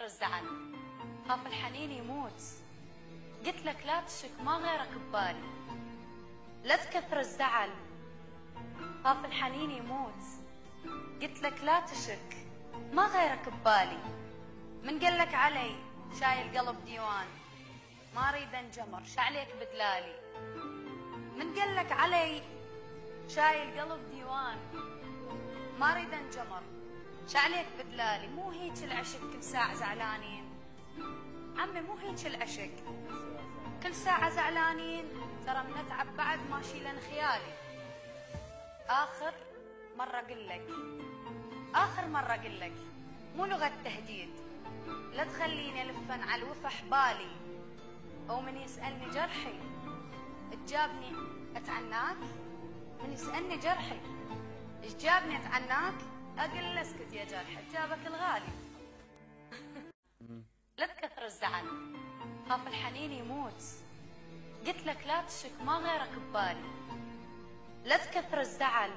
الزعل، خاف الحنين يموت. قلت لك لا تشك ما غيرك ببالي. لا تكثر الزعل، خاف الحنين يموت. قلت لك لا تشك ما غيرك ببالي. من قال لك علي شايل قلب ديوان، ما اريد انجمر شعليك بدلالي. من قال لك علي شايل قلب ديوان، ما اريد انجمر شعليك بدلالي. مو هيك العشق كل ساعة زعلانين عمي، مو هيك العشق كل ساعة زعلانين. ترى منتعب بعد ما شيلن خيالي. آخر مرة قلك، آخر مرة قلك مو لغة تهديد. لا تخليني ألفن على الوفا حبالي، أو من يسألني جرحي تجابني أتعناك. من يسألني جرحي إيش جابني أتعناك، أقل له اسكت يا جرح جابك الغالي. لا تكثر الزعل، خاف الحنين يموت. قلت لك لا تشك ما غيرك ببالي. لا تكثر الزعل،